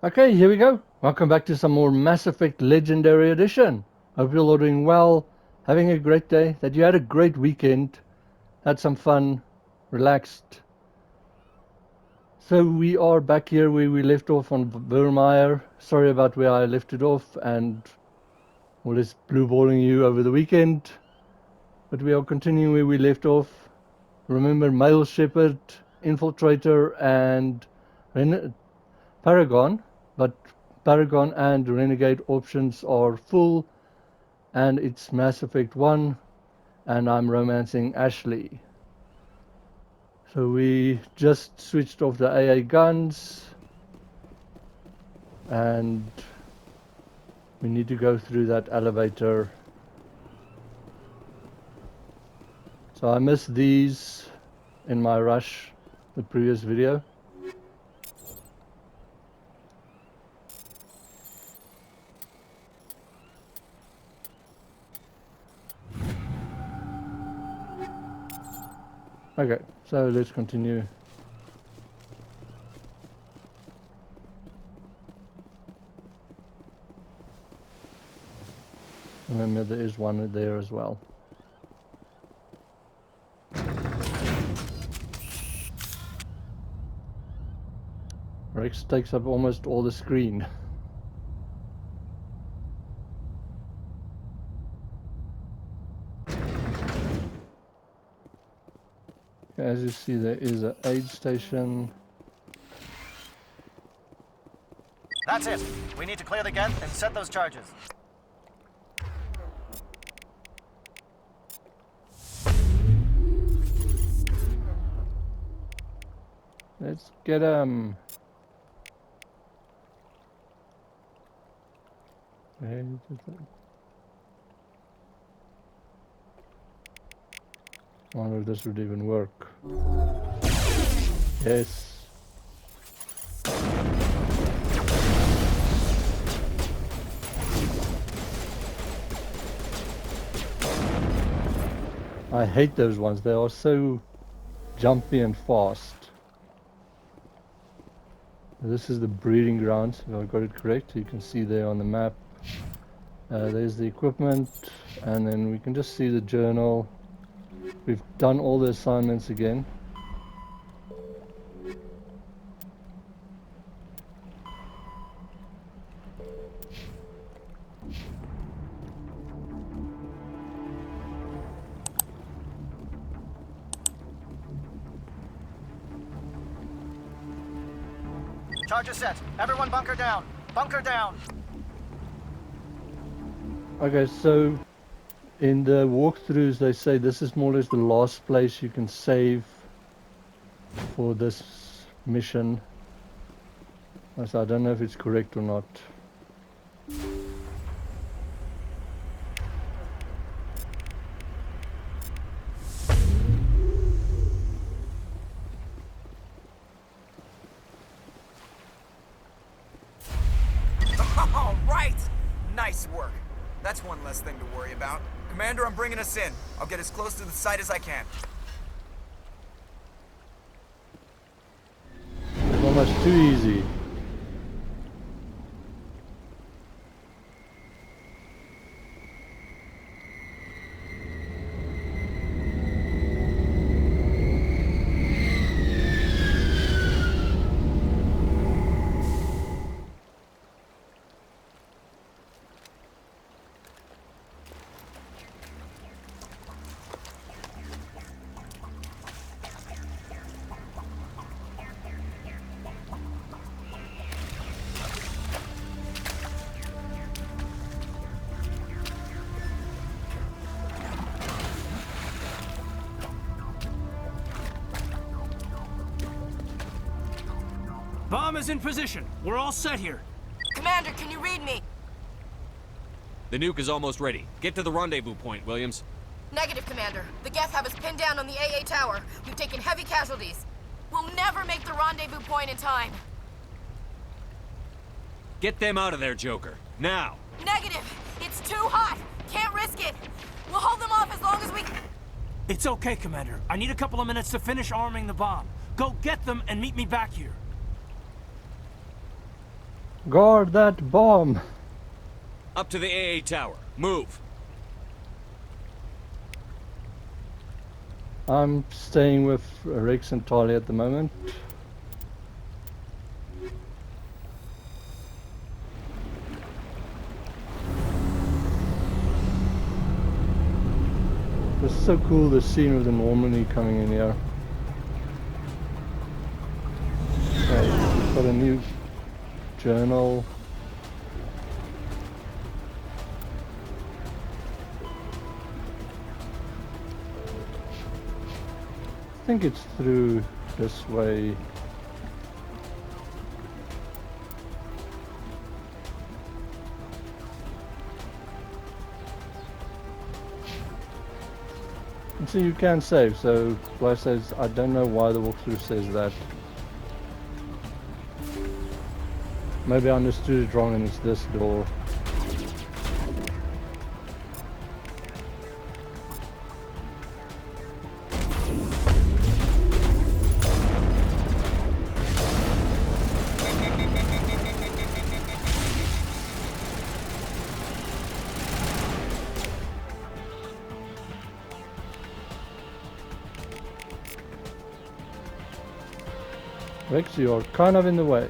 Okay, here we go. Welcome back to some more Mass Effect Legendary Edition. Hope you're all doing well, having a great day, that you had a great weekend, had some fun, relaxed. So we are back here where we left off on Virmire. Sorry about where I left it off and all this blue balling you over the weekend. But we are continuing where we left off. Remember, male Shepard, Infiltrator and Paragon, but Paragon and Renegade options are full, and it's Mass Effect 1, and I'm romancing Ashley. So we just switched off the AA guns, and we need to go through that elevator. So I missed these in my rush, the previous video. Okay, so let's continue. Remember, there is one there as well. Rex takes up almost all the screen. As you see, there is an aid station. That's it. We need to clear the gate and set those charges. Let's get him. I wonder if this would even work. Yes. I hate those ones. They are so jumpy and fast. This is the breeding grounds, if I got it correct. You can see there on the map. There's the equipment, and then we can just see the journal. We've done all the assignments again. Charges set. Everyone bunker down. Bunker down. Okay, so in the walkthroughs they say this is more or less the last place you can save for this mission. So I don't know if it's correct or not. All right! Nice work. That's one less thing to worry about. Commander, I'm bringing us in. I'll get as close to the site as I can. It's almost too easy. Bomb is in position. We're all set here. Commander, can you read me? The nuke is almost ready. Get to the rendezvous point, Williams. Negative, Commander. The Geth have us pinned down on the AA tower. We've taken heavy casualties. We'll never make the rendezvous point in time. Get them out of there, Joker. Now! Negative! It's too hot! Can't risk it! We'll hold them off as long as we... It's okay, Commander. I need a couple of minutes to finish arming the bomb. Go get them and meet me back here. Guard that bomb! Up to the AA tower. Move. I'm staying with Rex and Tali at the moment. It's so cool, the scene with the Normandy coming in here. Okay, we've got a new journal. I think it's through this way. And so you can save, so Blythe says, I don't know why the walkthrough says that. Maybe I understood it wrong and it's this door. Rex, you are kind of in the way.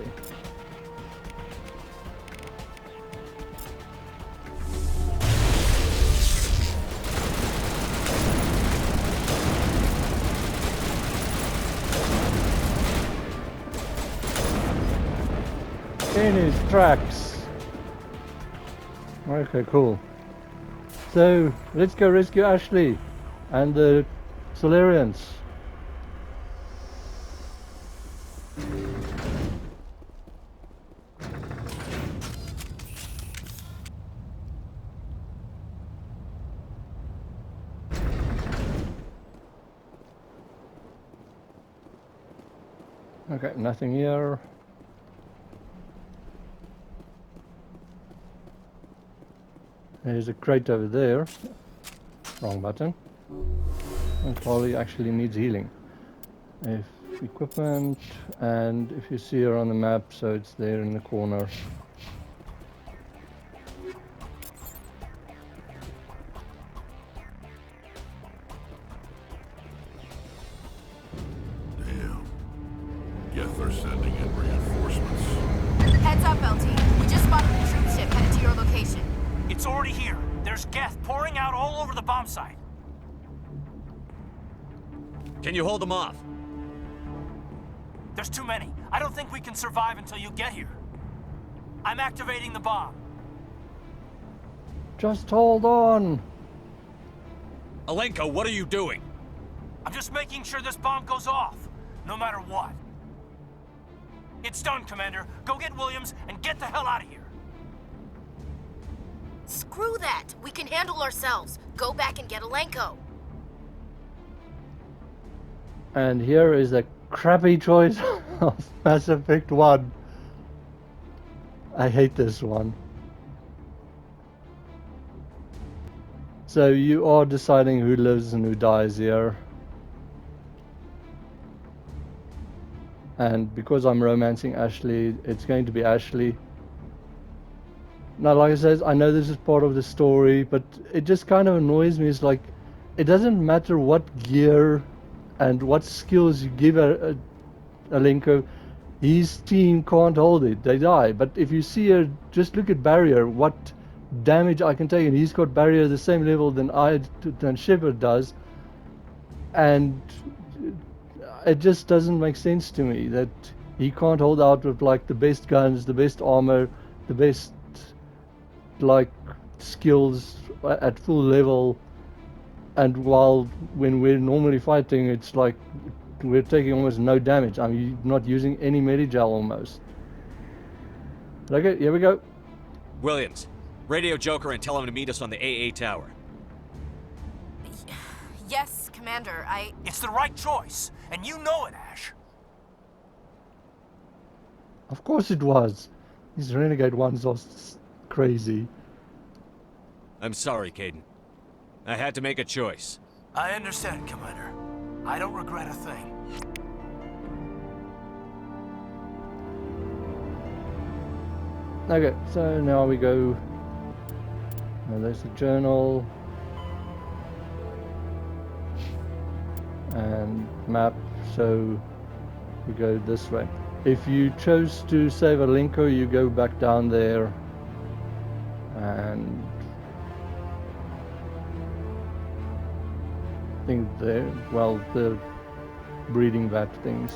In his tracks. Okay, cool. So, let's go rescue Ashley and the Solarians. Okay, nothing here. There's a crate over there. Wrong button. And Polly actually needs healing. If equipment, and if you see her on the map, so it's there in the corner. Damn. Guess they're sending in reinforcements. Heads up, LT. We just spotted a troop ship headed to your location. It's already here. There's Geth pouring out all over the bomb site. Can you hold them off? There's too many. I don't think we can survive until you get here. I'm activating the bomb. Just hold on. Alenko, what are you doing? I'm just making sure this bomb goes off, no matter what. It's done, Commander. Go get Williams and get the hell out of here. Screw that. We can handle ourselves. Go back and get Alenko. And here is a crappy choice of Mass Effect 1. I hate this one. So you are deciding who lives and who dies here. And because I'm romancing Ashley, it's going to be Ashley. Now, like I said, I know this is part of the story, but it just kind of annoys me. It's like, it doesn't matter what gear and what skills you give Alenko, his team can't hold it. They die. But if you see her, just look at barrier, what damage I can take, and he's got barrier the same level than Shepard does, and it just doesn't make sense to me that he can't hold out with like the best guns, the best armor, the best like skills at full level, and while when we're normally fighting, it's like we're taking almost no damage. I'm not using any Medigel almost. Okay, here we go. Williams, radio Joker and tell him to meet us on the AA tower. Yes, Commander, It's the right choice, and you know it, Ash. Of course it was. These renegade ones are crazy. I'm sorry, Caden. I had to make a choice. I understand, Commander. I don't regret a thing. I... Okay, so now we go. There's the journal and map. So we go this way. If you chose to save a linker, you go back down there and I think there, well, the breeding vat things,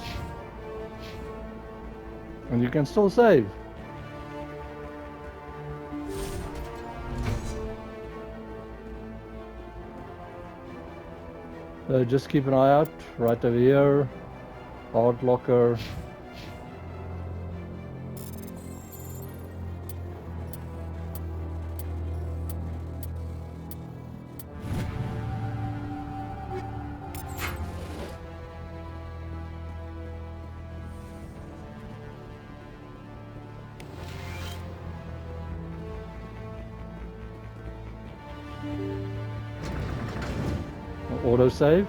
and you can still save. So just keep an eye out right over here, hard locker. Autosave.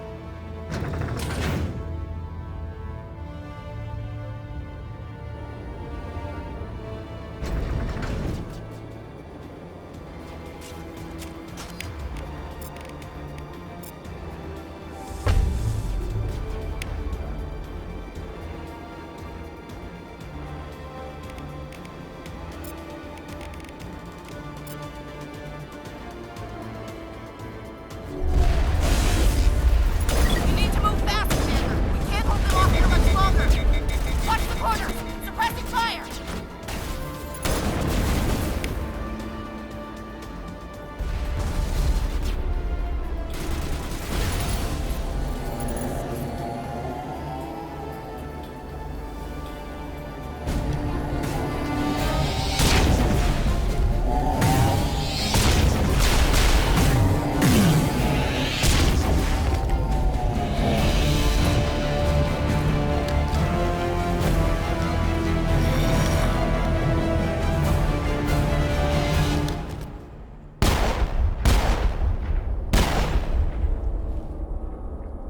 You need to move fast, Commander. We can't hold them off here much longer. Watch the corners. Suppressing fire.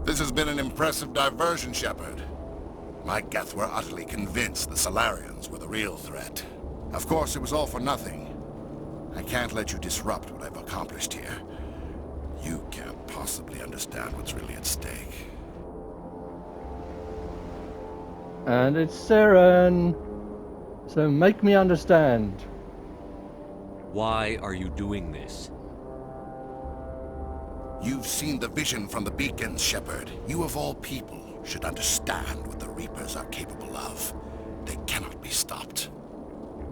This has been an impressive diversion, Shepard. My Geth were utterly convinced the Salarians were the real threat. Of course, it was all for nothing. I can't let you disrupt what I've accomplished here. You can't possibly understand what's really at stake. And it's Saren. So make me understand. Why are you doing this? You've seen the vision from the beacons, Shepard. You of all people should understand what the Reapers are capable of. They cannot be stopped.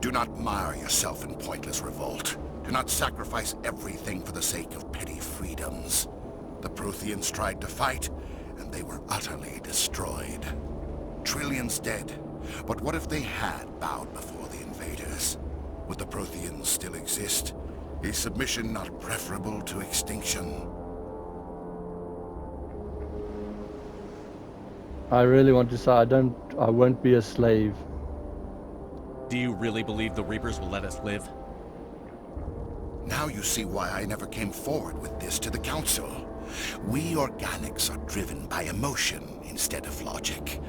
Do not mire yourself in pointless revolt. Do not sacrifice everything for the sake of petty freedoms. The Protheans tried to fight, and they were utterly destroyed. Trillions dead. But what if they had bowed before the invaders? Would the Protheans still exist? Is submission not preferable to extinction? I really want to say I won't be a slave. Do you really believe the Reapers will let us live? Now you see why I never came forward with this to the Council. We organics are driven by emotion instead of logic.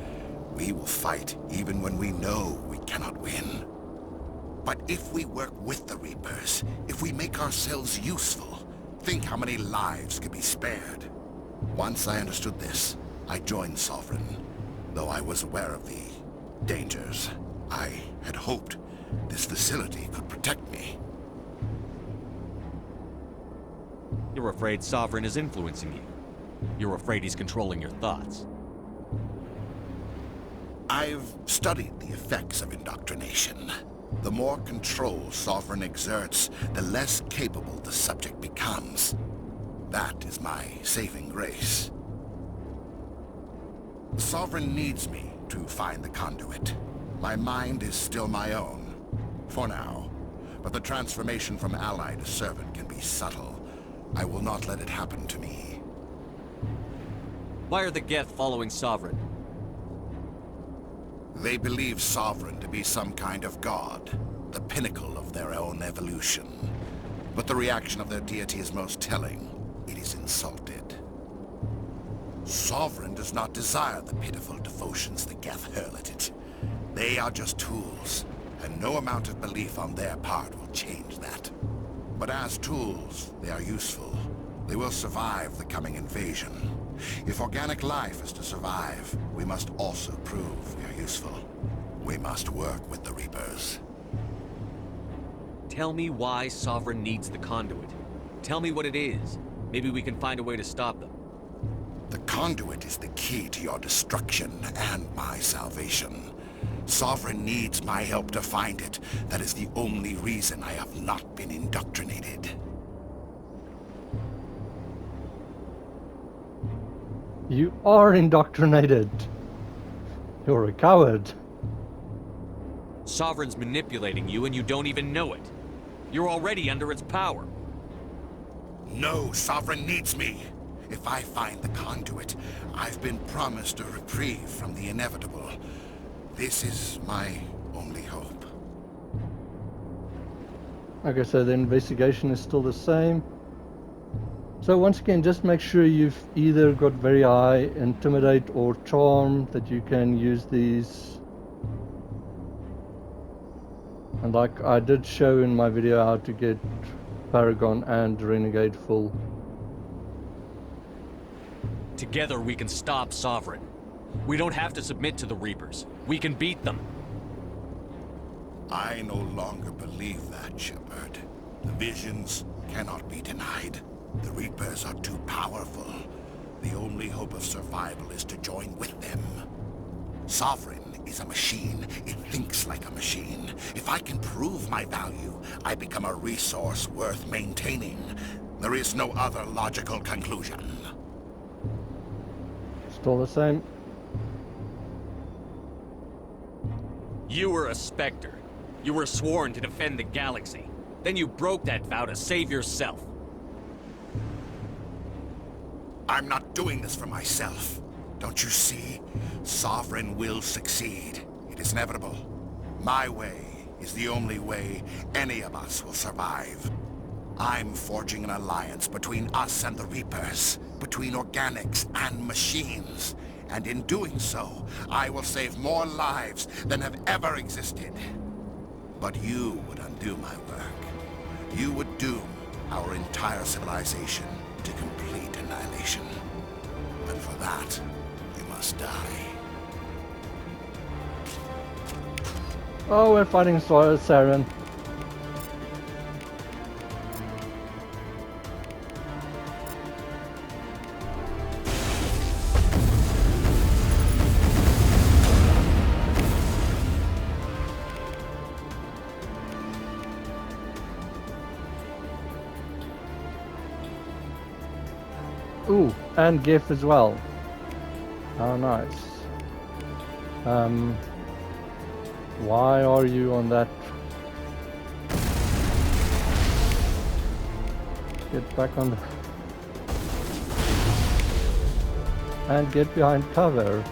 We will fight even when we know we cannot win. But if we work with the Reapers, if we make ourselves useful, think how many lives could be spared. Once I understood this, I joined Sovereign, though I was aware of the dangers. I had hoped this facility could protect me. You're afraid Sovereign is influencing you. You're afraid he's controlling your thoughts. I've studied the effects of indoctrination. The more control Sovereign exerts, the less capable the subject becomes. That is my saving grace. Sovereign needs me to find the conduit. My mind is still my own, for now. But the transformation from ally to servant can be subtle. I will not let it happen to me. Why are the Geth following Sovereign? They believe Sovereign to be some kind of god, the pinnacle of their own evolution. But the reaction of their deity is most telling. It is insulted. Sovereign does not desire the pitiful devotions the Geth hurl at it. They are just tools, and no amount of belief on their part will change that. But as tools, they are useful. They will survive the coming invasion. If organic life is to survive, we must also prove we are useful. We must work with the Reapers. Tell me why Sovereign needs the conduit. Tell me what it is. Maybe we can find a way to stop them. The conduit is the key to your destruction and my salvation. Sovereign needs my help to find it. That is the only reason I have not been indoctrinated. You are indoctrinated. You're a coward. Sovereign's manipulating you and you don't even know it. You're already under its power. No, Sovereign needs me. If I find the conduit, I've been promised a reprieve from the inevitable. This is my only hope. Okay, so the investigation is still the same. So once again, just make sure you've either got very high intimidate or charm, that you can use these. And like I did show in my video how to get Paragon and Renegade full. Together we can stop Sovereign. We don't have to submit to the Reapers. We can beat them. I no longer believe that, Shepard. The visions cannot be denied. The Reapers are too powerful. The only hope of survival is to join with them. Sovereign is a machine. It thinks like a machine. If I can prove my value, I become a resource worth maintaining. There is no other logical conclusion. Still the same. You were a Spectre. You were sworn to defend the galaxy. Then you broke that vow to save yourself. I'm not doing this for myself. Don't you see? Sovereign will succeed. It is inevitable. My way is the only way any of us will survive. I'm forging an alliance between us and the Reapers, between organics and machines. And in doing so, I will save more lives than have ever existed. But you would undo my work. You would doom our entire civilization to complete annihilation. And for that, you must die. Oh, we're fighting Saren. Ooh, and GIF as well. How nice. Why are you on that? Get back on the... And get behind cover.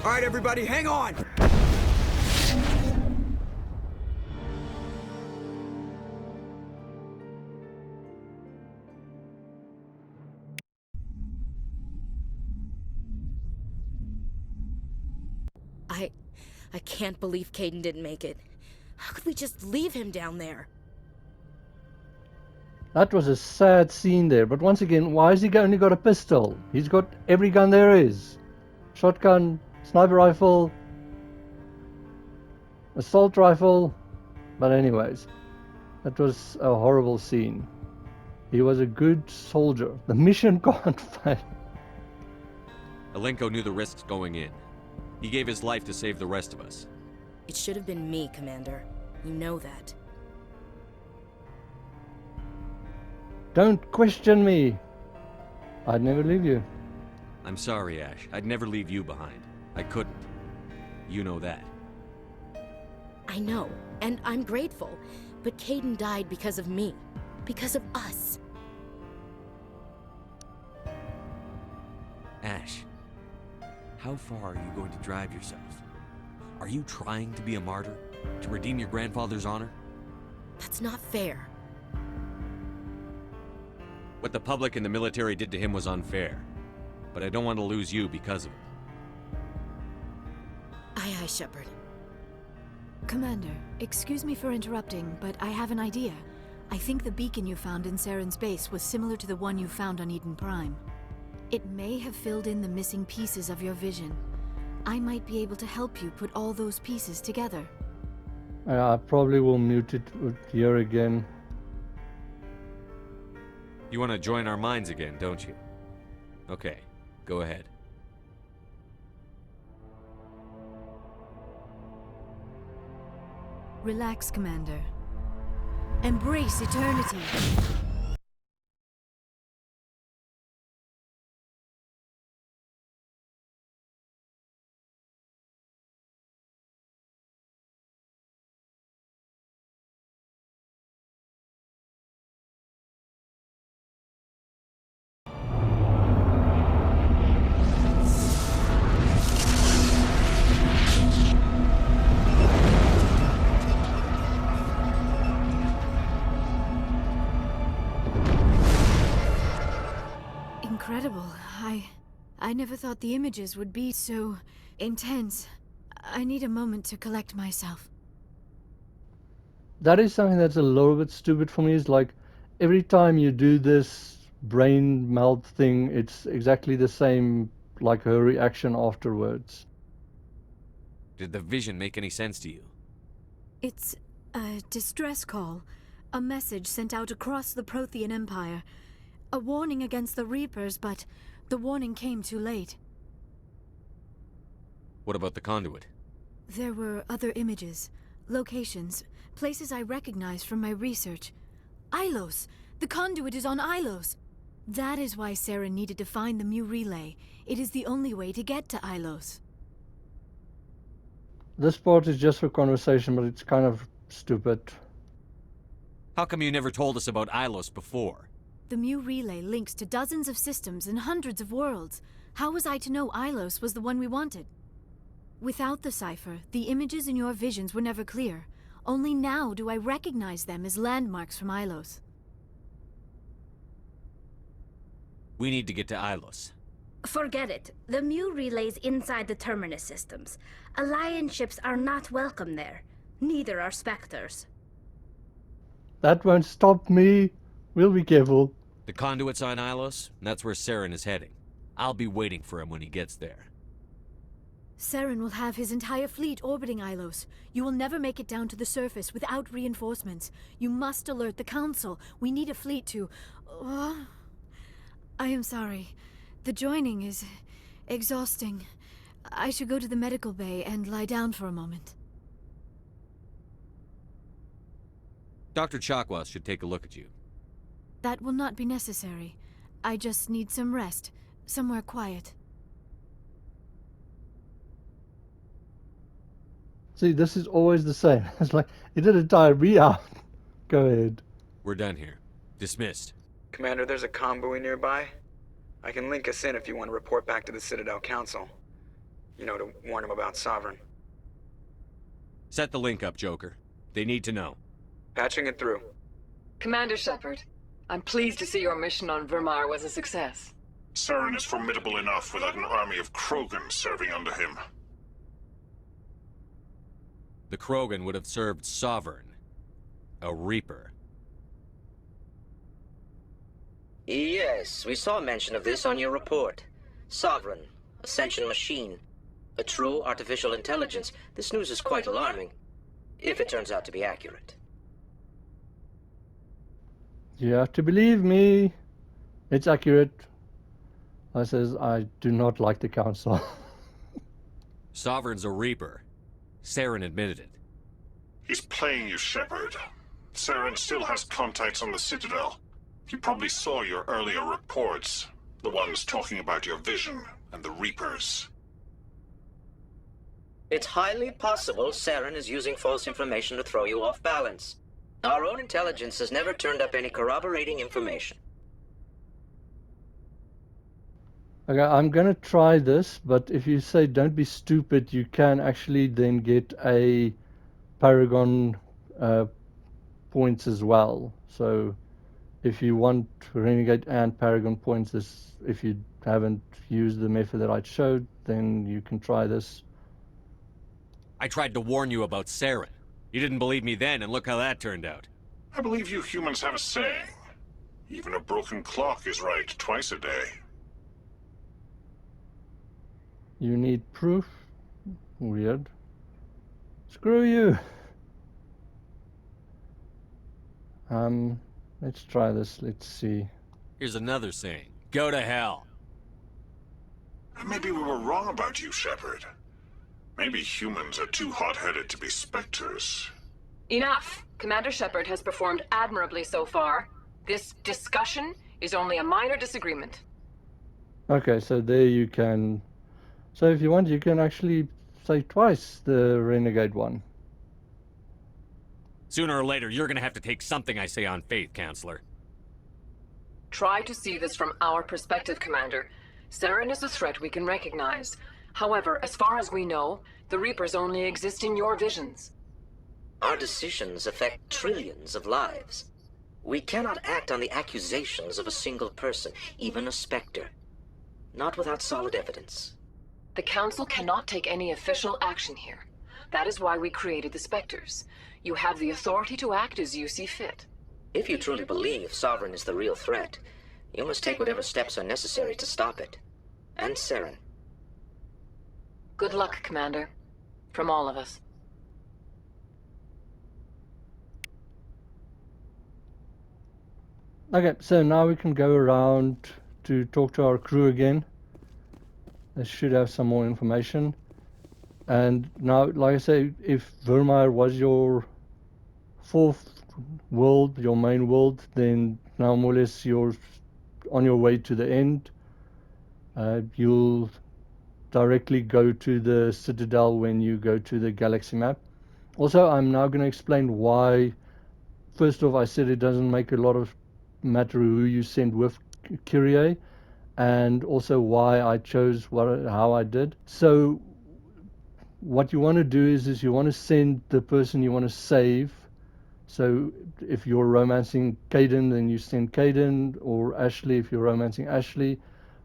All right, everybody, hang on! I can't believe Kaidan didn't make it. How could we just leave him down there? That was a sad scene there, but once again, why has he only got a pistol? He's got every gun there is. Shotgun, sniper rifle, assault rifle. But anyways, that was a horrible scene. He was a good soldier. The mission can't fail. Alenko knew the risks going in. He gave his life to save the rest of us. It should have been me, Commander. You know that. Don't question me. I'd never leave you. I'm sorry, Ash. I'd never leave you behind. I couldn't. You know that. I know, and I'm grateful. But Kaidan died because of me. Because of us. Ash, how far are you going to drive yourself? Are you trying to be a martyr? To redeem your grandfather's honor? That's not fair. What the public and the military did to him was unfair. But I don't want to lose you because of it. Aye, aye, Shepard. Commander, excuse me for interrupting, but I have an idea. I think the beacon you found in Saren's base was similar to the one you found on Eden Prime. It may have filled in the missing pieces of your vision. I might be able to help you put all those pieces together. I probably will mute it here again. You want to join our minds again, don't you? Okay, go ahead. Relax, Commander. Embrace eternity. Incredible. I never thought the images would be so intense. I need a moment to collect myself. That is something that's a little bit stupid for me. Is like every time you do this brain melt thing, it's exactly the same, like her reaction afterwards. Did the vision make any sense to you? It's a distress call. A message sent out across the Prothean Empire. A warning against the Reapers, but the warning came too late. What about the conduit? There were other images, locations, places I recognized from my research. Ilos! The conduit is on Ilos! That is why Saren needed to find the Mu relay. It is the only way to get to Ilos. This part is just for conversation, but it's kind of stupid. How come you never told us about Ilos before? The Mu relay links to dozens of systems and hundreds of worlds. How was I to know Ilos was the one we wanted? Without the cipher, the images in your visions were never clear. Only now do I recognize them as landmarks from Ilos. We need to get to Ilos. Forget it. The Mu relay's inside the Terminus systems. Alliance ships are not welcome there. Neither are Spectres. That won't stop me. We'll be careful. The conduit's on Ilos, and that's where Saren is heading. I'll be waiting for him when he gets there. Saren will have his entire fleet orbiting Ilos. You will never make it down to the surface without reinforcements. You must alert the Council. We need a fleet to... I am sorry. The joining is exhausting. I should go to the medical bay and lie down for a moment. Dr. Chakwas should take a look at you. That will not be necessary. I just need some rest. Somewhere quiet. See, this is always the same. It's like, it didn't tire me out. Go ahead. We're done here. Dismissed. Commander, there's a convoy nearby. I can link us in if you want to report back to the Citadel Council. You know, to warn them about Sovereign. Set the link up, Joker. They need to know. Patching it through. Commander Shepard, I'm pleased to see your mission on Virmire was a success. Saren is formidable enough without an army of Krogan serving under him. the Krogan would have served Sovereign, a Reaper. Yes, we saw mention of this on your report. Sovereign, Ascension machine, a true artificial intelligence. This news is quite alarming, if it turns out to be accurate. You have to believe me. It's accurate. I says I do not like the Council. Sovereign's a Reaper. Saren admitted it. He's playing you, Shepard. Saren still has contacts on the Citadel. You probably saw your earlier reports. The ones talking about your vision and the Reapers. It's highly possible Saren is using false information to throw you off balance. Our own intelligence has never turned up any corroborating information. Okay, I'm gonna try this, but if you say don't be stupid, you can actually then get a Paragon points as well. So if you want Renegade and Paragon points, if you haven't used the method that I showed, then you can try this. I tried to warn you about Saren. You didn't believe me then, and look how that turned out. I believe you humans have a saying. Even a broken clock is right twice a day. You need proof? Weird. Screw you! Let's try this. Let's see. Here's another saying. Go to hell. Maybe we were wrong about you, Shepard. Maybe humans are too hot-headed to be specters. Enough! Commander Shepard has performed admirably so far. This discussion is only a minor disagreement. Okay, so there you can... So if you want, you can actually say twice the Renegade one. Sooner or later, you're gonna have to take something I say on faith, Counselor. Try to see this from our perspective, Commander. Saren is a threat we can recognize. However, as far as we know, the Reapers only exist in your visions. Our decisions affect trillions of lives. We cannot act on the accusations of a single person, even a Spectre. Not without solid evidence. The Council cannot take any official action here. That is why we created the Spectres. You have the authority to act as you see fit. If you truly believe Sovereign is the real threat, you must take whatever steps are necessary to stop it. And Saren. Good luck, Commander. From all of us. Okay, so now we can go around to talk to our crew again. They should have some more information. And now, like I say, if Virmire was your fourth world, your main world, then now more or less you're on your way to the end. You'll directly go to the Citadel when you go to the galaxy map. Also, I'm now going to explain why. First off, I said it doesn't make a lot of matter who you send with Kyrie, and also why I chose how I did. So what you want to do is you want to send the person you want to save. So if you're romancing Caden, then you send Caden, or Ashley if you're romancing Ashley,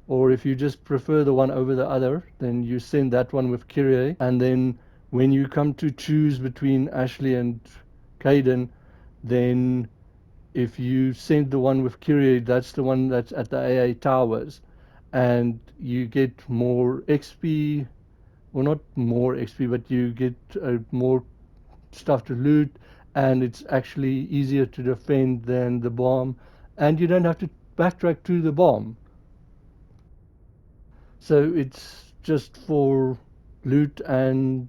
or if you just prefer the one over the other, then you send that one with Kyrie. And then when you come to choose between Ashley and Caden, then if you send the one with Kyrie, that's the one that's at the AA towers, and you get more XP, well, not more XP, but you get more stuff to loot, and it's actually easier to defend than the bomb, and you don't have to backtrack to the bomb. So it's just for loot and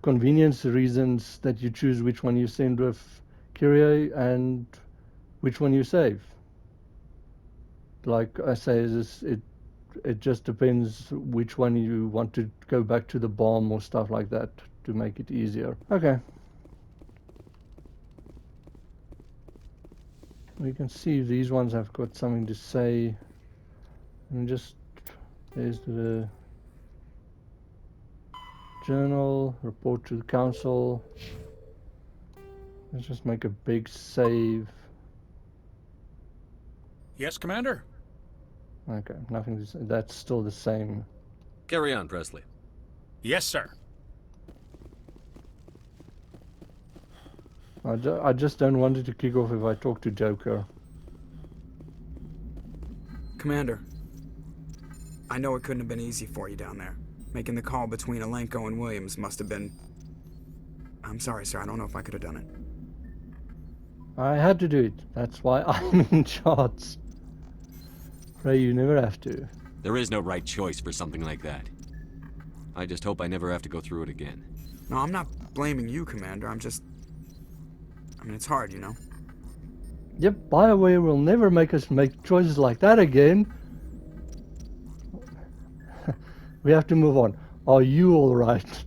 convenience reasons that you choose which one you send with Kyrie and which one you save. Like I say, it just depends which one you want to go back to the bomb or stuff like that to make it easier. Okay. We can see these ones have got something to say. And just, there's the journal, report to the council. Let's just make a big save. Yes, Commander? Okay, nothing to say. That's still the same. Carry on, Presley. Yes, sir. I just don't want it to kick off if I talk to Joker. Commander, I know it couldn't have been easy for you down there. Making the call between Alenko and Williams must have been... I'm sorry, sir. I don't know if I could have done it. I had to do it. That's why I'm in charge. Pray you never have to. There is no right choice for something like that. I just hope I never have to go through it again. No, I'm not blaming you, Commander. I'm just... I mean, it's hard, you know? Yep, BioWare will never make us make choices like that again. We have to move on. Are you alright?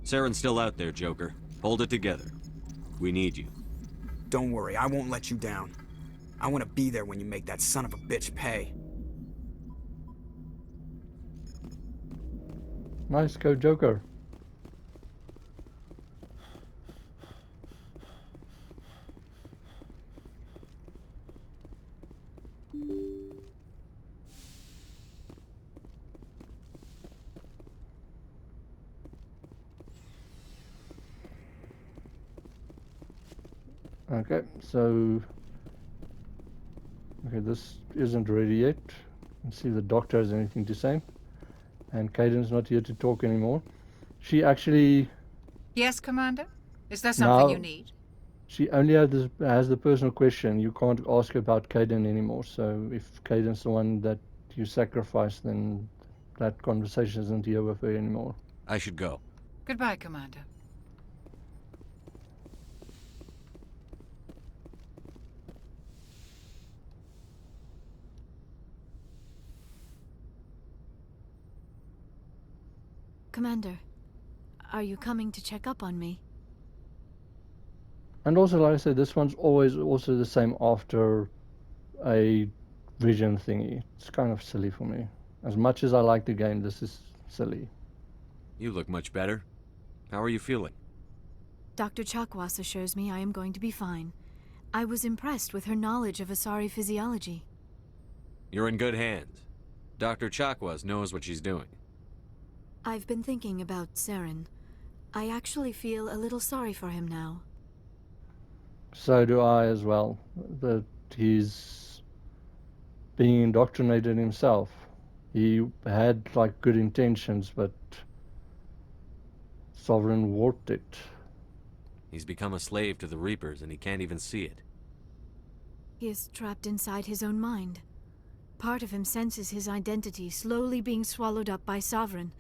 Saren's still out there, Joker. Hold it together. We need you. Don't worry, I won't let you down. I want to be there when you make that son of a bitch pay. Nice, go Joker. Okay, so... Okay, this isn't ready yet. Let's see if the doctor has anything to say. And Kaiden's not here to talk anymore. She actually... Yes, Commander? Is there something No. you need? She only has the personal question. You can't ask about Kaiden anymore. So if Kaiden's the one that you sacrifice, then that conversation isn't here with her anymore. I should go. Goodbye, Commander. Commander, are you coming to check up on me? And also, like I said, this one's always also the same after a vision thingy. It's kind of silly for me. As much as I like the game, this is silly. You look much better. How are you feeling? Dr. Chakwas assures me I am going to be fine. I was impressed with her knowledge of Asari physiology. You're in good hands. Dr. Chakwas knows what she's doing. I've been thinking about Saren. I actually feel a little sorry for him now. So do I as well. That he's being indoctrinated himself. He had like good intentions, but Sovereign warped it. He's become a slave to the Reapers and he can't even see it. He is trapped inside his own mind. Part of him senses his identity slowly being swallowed up by Sovereign,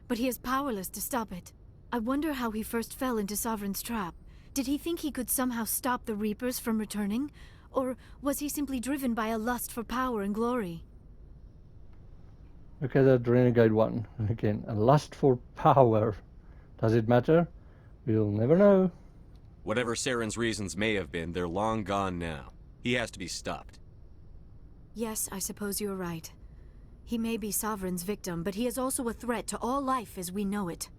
but he is powerless to stop it. I wonder how he first fell into Sovereign's trap. Did he think he could somehow stop the Reapers from returning? Or was he simply driven by a lust for power and glory? Okay, that Renegade one. Again, a lust for power. Does it matter? We'll never know. Whatever Saren's reasons may have been, they're long gone now. He has to be stopped. Yes, I suppose you're right. He may be Sovereign's victim, but he is also a threat to all life as we know it.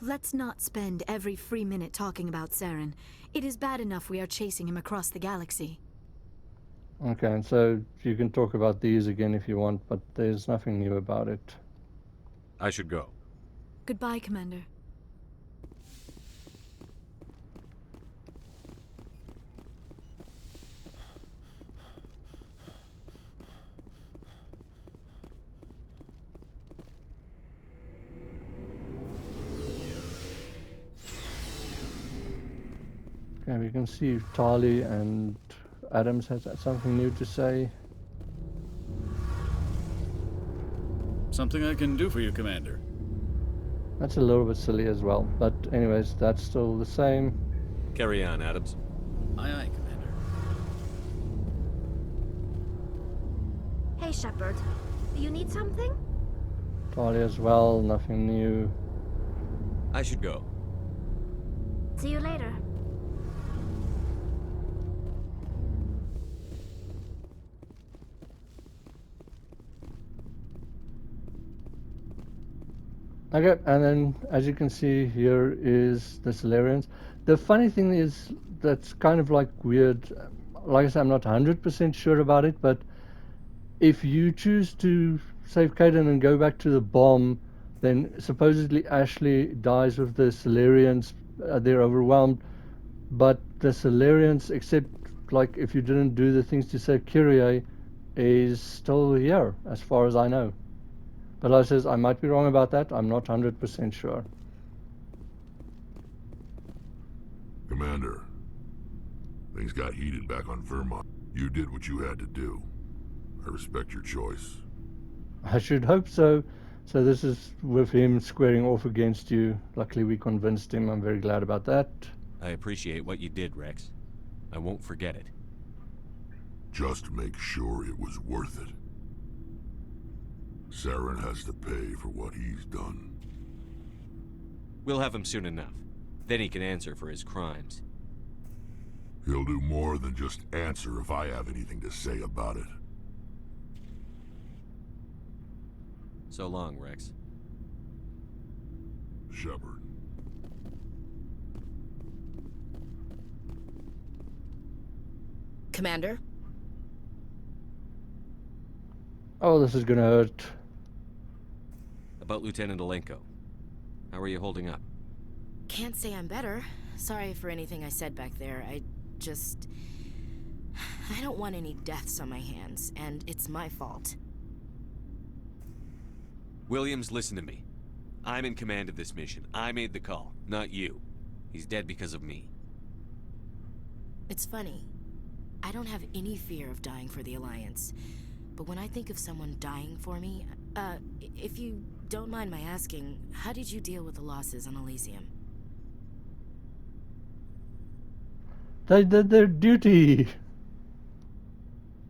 Let's not spend every free minute talking about Saren. It is bad enough we are chasing him across the galaxy. Okay, and so you can talk about these again if you want, but there's nothing new about it. I should go. Goodbye, Commander. Okay, we can see if Tali and Adams has something new to say. Something I can do for you, Commander. That's a little bit silly as well, but anyways, that's still the same. Carry on, Adams. Aye, aye, Commander. Hey, Shepard. You need something? Tali as well, nothing new. I should go. See you later. Okay, and then as you can see here is the Solarians. The funny thing is that's kind of like weird. Like I said, I'm not 100% sure about it, but if you choose to save Kaiden and go back to the bomb, then supposedly Ashley dies with the Solarians. They're overwhelmed, but the Solarians, except like if you didn't do the things to save Kyrie, is still here, as far as I know. But like I says, I might be wrong about that. I'm not 100% sure. Commander, things got heated back on Virmire. You did what you had to do. I respect your choice. I should hope so. So this is with him squaring off against you. Luckily we convinced him. I'm very glad about that. I appreciate what you did, Rex. I won't forget it. Just make sure it was worth it. Saren has to pay for what he's done. We'll have him soon enough. Then he can answer for his crimes. He'll do more than just answer if I have anything to say about it. So long, Rex. Shepard. Commander? Oh, this is gonna hurt. About Lieutenant Alenko. How are you holding up? Can't say I'm better. Sorry for anything I said back there. I don't want any deaths on my hands, and it's my fault. Williams, listen to me. I'm in command of this mission. I made the call, not you. He's dead because of me. It's funny. I don't have any fear of dying for the Alliance. But when I think of someone dying for me, if you don't mind my asking, how did you deal with the losses on Elysium? They did their duty.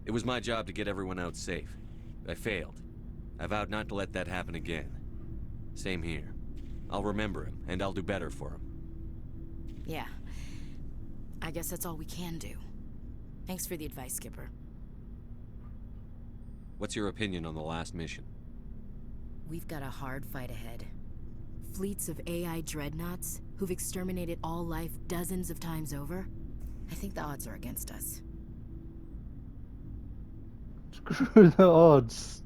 It was my job to get everyone out safe. I failed. I vowed not to let that happen again. Same here. I'll remember him, and I'll do better for him. Yeah. I guess that's all we can do. Thanks for the advice, Skipper. What's your opinion on the last mission? We've got a hard fight ahead. Fleets of AI dreadnoughts who've exterminated all life dozens of times over. I think the odds are against us. Screw the odds.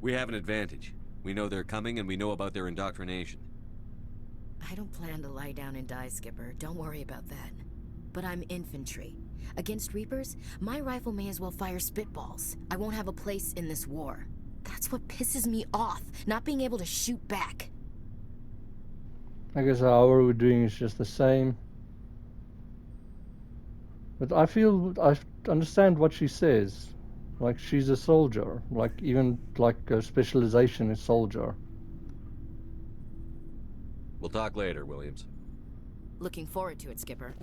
We have an advantage. We know they're coming, and we know about their indoctrination. I don't plan to lie down and die, Skipper. Don't worry about that. But I'm infantry. Against Reapers, my rifle may as well fire spitballs. I won't have a place in this war. That's what pisses me off, not being able to shoot back. I guess how we're doing is just the same. But I feel I understand what she says. Like, she's a soldier. Like, even like a specialization is soldier. We'll talk later, Williams. Looking forward to it, Skipper.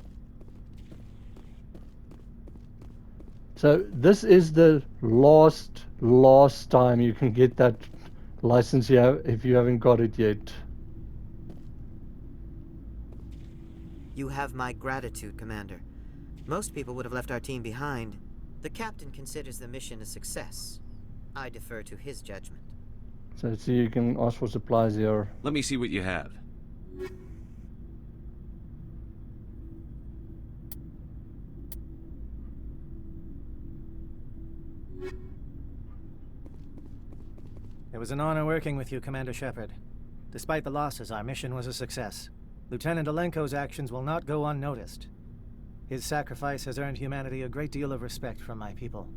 So this is the last time you can get that license if you haven't got it yet. You have my gratitude, Commander. Most people would have left our team behind. The captain considers the mission a success. I defer to his judgment. So see, you can ask for supplies here. Let me see what you have. It was an honor working with you, Commander Shepard. Despite the losses, our mission was a success. Lieutenant Alenko's actions will not go unnoticed. His sacrifice has earned humanity a great deal of respect from my people.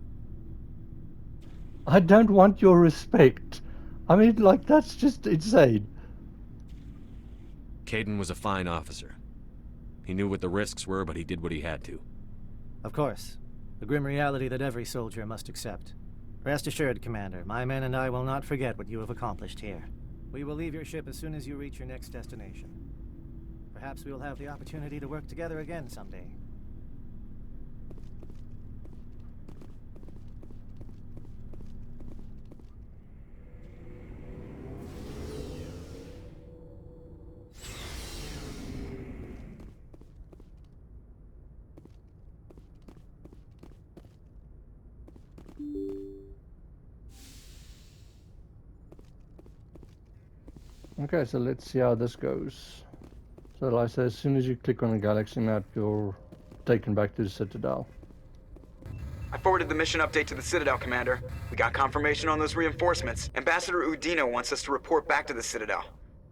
I don't want your respect. I mean, like, that's just insane. Caden was a fine officer. He knew what the risks were, but he did what he had to. Of course. The grim reality that every soldier must accept. Rest assured, Commander, my men and I will not forget what you have accomplished here. We will leave your ship as soon as you reach your next destination. Perhaps we will have the opportunity to work together again someday. Okay, so let's see how this goes. So like I say, as soon as you click on the galaxy map, you're taken back to the Citadel. I forwarded the mission update to the Citadel, Commander. We got confirmation on those reinforcements. Ambassador Udino wants us to report back to the Citadel.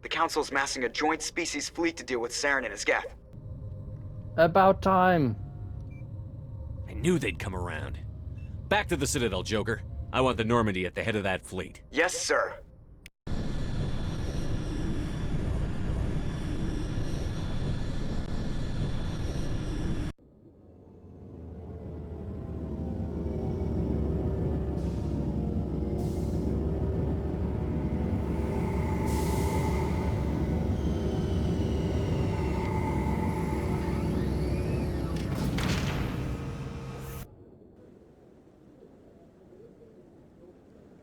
The Council's massing a joint species fleet to deal with Saren and his Geth. About time. I knew they'd come around. Back to the Citadel, Joker. I want the Normandy at the head of that fleet. Yes, sir.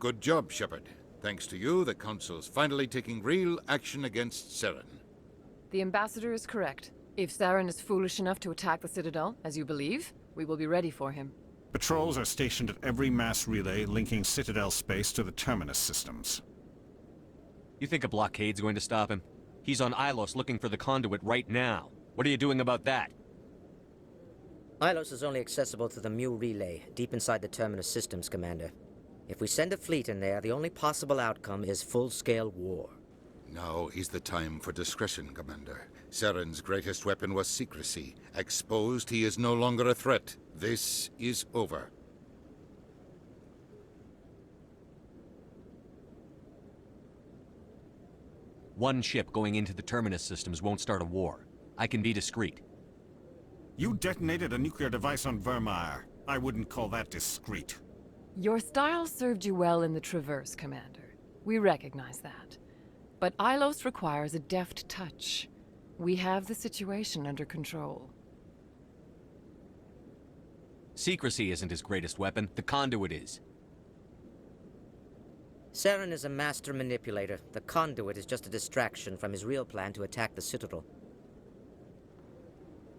Good job, Shepard. Thanks to you, the Council's finally taking real action against Saren. The Ambassador is correct. If Saren is foolish enough to attack the Citadel, as you believe, we will be ready for him. Patrols are stationed at every mass relay linking Citadel space to the Terminus systems. You think a blockade's going to stop him? He's on Ilos looking for the conduit right now. What are you doing about that? Ilos is only accessible to the Mu relay, deep inside the Terminus systems, Commander. If we send a fleet in there, the only possible outcome is full-scale war. Now is the time for discretion, Commander. Saren's greatest weapon was secrecy. Exposed, he is no longer a threat. This is over. One ship going into the Terminus systems won't start a war. I can be discreet. You detonated a nuclear device on Virmire. I wouldn't call that discreet. Your style served you well in the Traverse, Commander. We recognize that. But Ilos requires a deft touch. We have the situation under control. Secrecy isn't his greatest weapon. The conduit is. Saren is a master manipulator. The conduit is just a distraction from his real plan to attack the Citadel.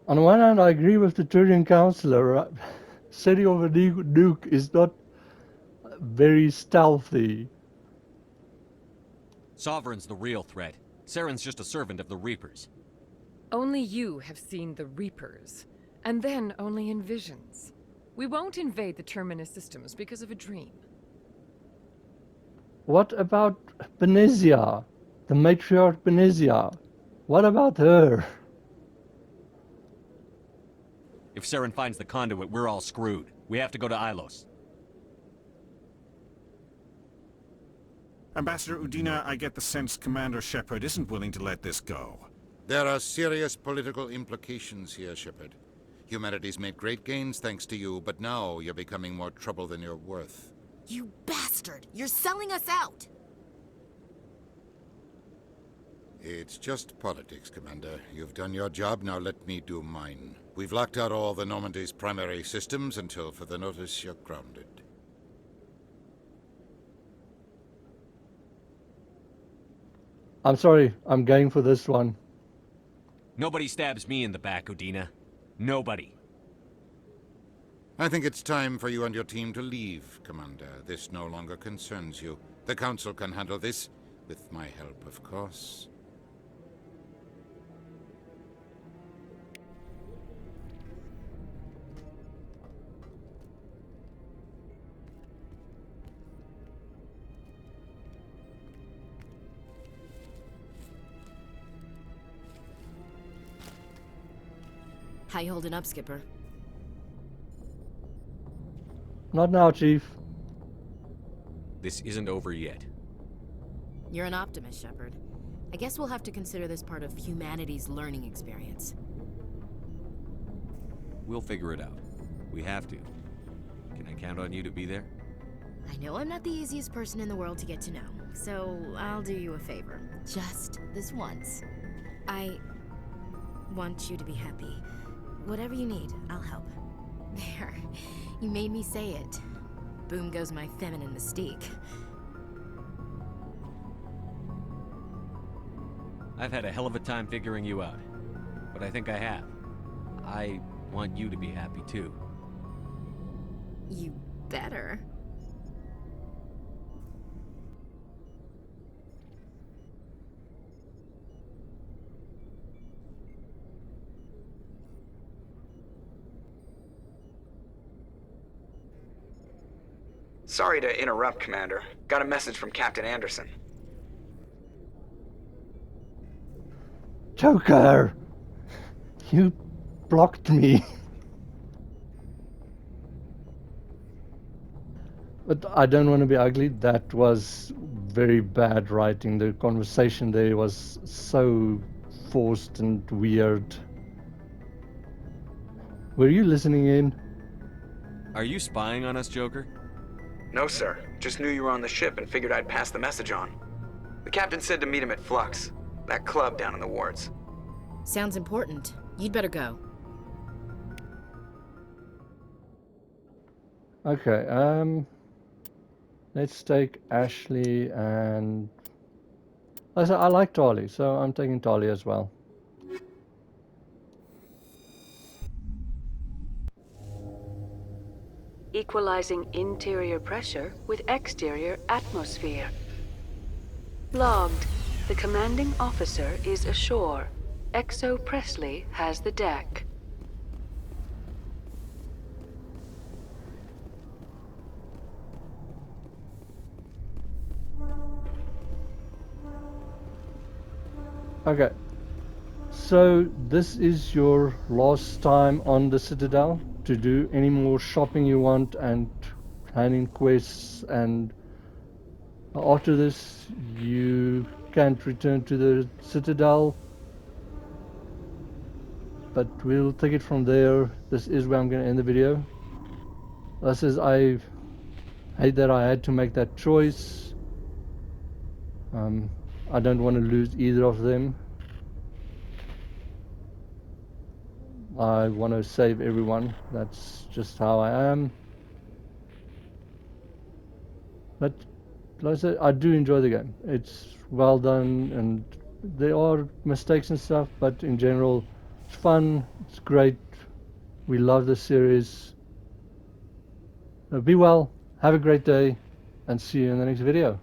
On one hand, I agree with the Turian Councillor. Setting off a nuke is not very stealthy. Sovereign's the real threat. Saren's just a servant of the Reapers. Only you have seen the Reapers, and then only in visions. We won't invade the Terminus systems because of a dream. What about Benezia? The matriarch Benezia? What about her? If Saren finds the conduit, we're all screwed. We have to go to Ilos. Ambassador Udina, I get the sense Commander Shepard isn't willing to let this go. There are serious political implications here, Shepard. Humanity's made great gains thanks to you, but now you're becoming more trouble than you're worth. You bastard! You're selling us out! It's just politics, Commander. You've done your job, now let me do mine. We've locked out all the Normandy's primary systems until further notice you're grounded. I'm sorry, I'm going for this one. Nobody stabs me in the back, Udina. Nobody. I think it's time for you and your team to leave, Commander. This no longer concerns you. The Council can handle this, with my help, of course. How you holding up, Skipper? Not now, Chief. This isn't over yet. You're an optimist, Shepard. I guess we'll have to consider this part of humanity's learning experience. We'll figure it out. We have to. Can I count on you to be there? I know I'm not the easiest person in the world to get to know, so I'll do you a favor. Just this once. I want you to be happy. Whatever you need, I'll help. There. You made me say it. Boom goes my feminine mystique. I've had a hell of a time figuring you out. But I think I have. I want you to be happy too. You better. Sorry to interrupt, Commander. Got a message from Captain Anderson. Joker! You blocked me. But I don't want to be ugly. That was very bad writing. The conversation there was so forced and weird. Were you listening in? Are you spying on us, Joker? No, sir. Just knew you were on the ship and figured I'd pass the message on. The captain said to meet him at Flux, that club down in the wards. Sounds important. You'd better go. Okay, let's take Ashley and... I like Tali, so I'm taking Tali as well. Equalizing interior pressure with exterior atmosphere. Logged. The commanding officer is ashore. Exo Presley has the deck. Okay, so this is your last time on the Citadel to do any more shopping you want and handing quests, and after this you can't return to the Citadel, but we'll take it from there. This is where I'm going to end the video. This is, I hate that I had to make that choice. I don't want to lose either of them. I want to save everyone. That's just how I am. But like I said, I do enjoy the game. It's well done, and there are mistakes and stuff, but in general, it's fun. It's great. We love the series. Be well. Have a great day, and see you in the next video.